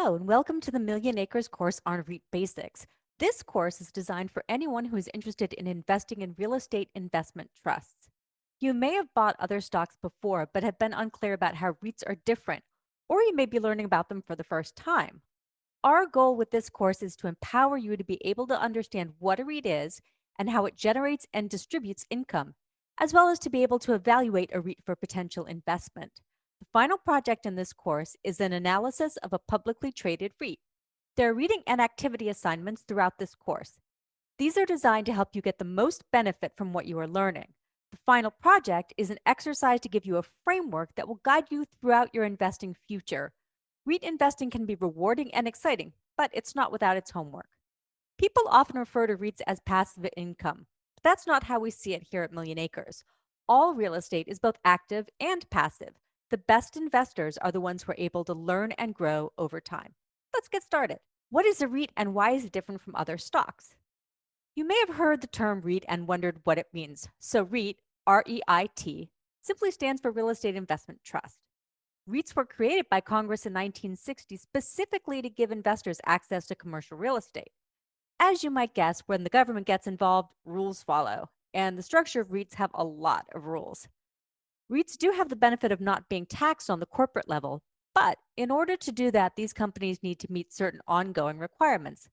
Hello, and welcome to the Million Acres course on REIT Basics. This course is designed for anyone who is interested in investing in real estate investment trusts. You may have bought other stocks before, but have been unclear about how REITs are different, or you may be learning about them for the first time. Our goal with this course is to empower you to be able to understand what a REIT is and how it generates and distributes income, as well as to be able to evaluate a REIT for potential investment. The final project in this course is an analysis of a publicly traded REIT. There are reading and activity assignments throughout this course. These are designed to help you get the most benefit from what you are learning. The final project is an exercise to give you a framework that will guide you throughout your investing future. REIT investing can be rewarding and exciting, but it's not without its homework. People often refer to REITs as passive income, but that's not how we see it here at Million Acres. All real estate is both active and passive. The best investors are the ones who are able to learn and grow over time. Let's get started. What is a REIT and why is it different from other stocks? You may have heard the term REIT and wondered what it means. So REIT, R-E-I-T, simply stands for Real Estate Investment Trust. REITs were created by Congress in 1960 specifically to give investors access to commercial real estate. As you might guess, when the government gets involved, rules follow, and the structure of REITs have a lot of rules. REITs do have the benefit of not being taxed on the corporate level, but in order to do that, these companies need to meet certain ongoing requirements.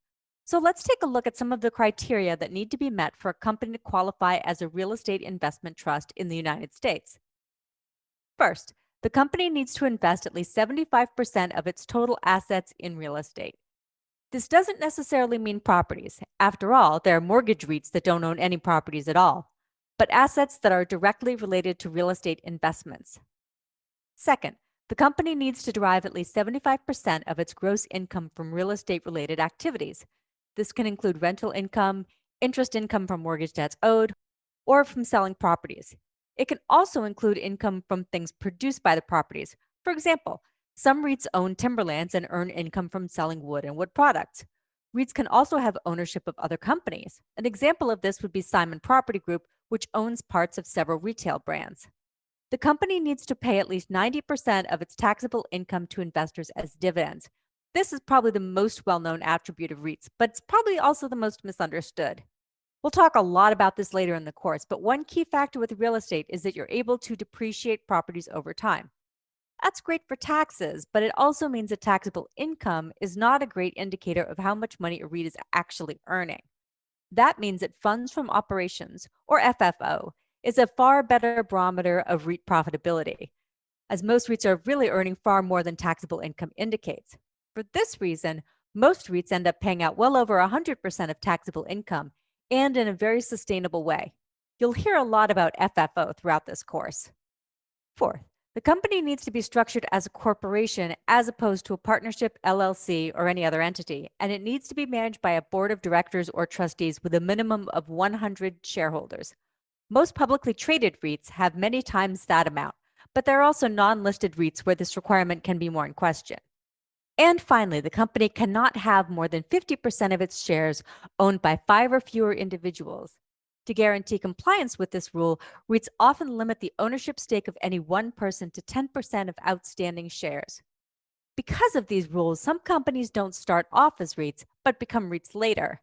So let's take a look at some of the criteria that need to be met for a company to qualify as a real estate investment trust in the United States. First, the company needs to invest at least 75% of its total assets in real estate. This doesn't necessarily mean properties. After all, there are mortgage REITs that don't own any properties at all, but assets that are directly related to real estate investments. Second, the company needs to derive at least 75% of its gross income from real estate related activities. This can include rental income, interest income from mortgage debts owed, or from selling properties. It can also include income from things produced by the properties. For example, some REITs own timberlands and earn income from selling wood and wood products. REITs can also have ownership of other companies. An example of this would be Simon Property Group, which owns parts of several retail brands. The company needs to pay at least 90% of its taxable income to investors as dividends. This is probably the most well-known attribute of REITs, but it's probably also the most misunderstood. We'll talk a lot about this later in the course, but one key factor with real estate is that you're able to depreciate properties over time. That's great for taxes, but it also means that taxable income is not a great indicator of how much money a REIT is actually earning. That means that funds from operations, or FFO, is a far better barometer of REIT profitability, as most REITs are really earning far more than taxable income indicates. For this reason, most REITs end up paying out well over 100% of taxable income and in a very sustainable way. You'll hear a lot about FFO throughout this course. Fourth, the company needs to be structured as a corporation as opposed to a partnership, LLC, or any other entity, and it needs to be managed by a board of directors or trustees with a minimum of 100 shareholders. Most publicly traded REITs have many times that amount, but there are also non-listed REITs where this requirement can be more in question. And finally, the company cannot have more than 50% of its shares owned by 5 or fewer individuals. To guarantee compliance with this rule, REITs often limit the ownership stake of any one person to 10% of outstanding shares. Because of these rules, some companies don't start off as REITs, but become REITs later.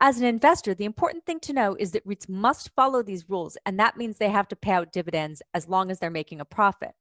As an investor, the important thing to know is that REITs must follow these rules, and that means they have to pay out dividends as long as they're making a profit.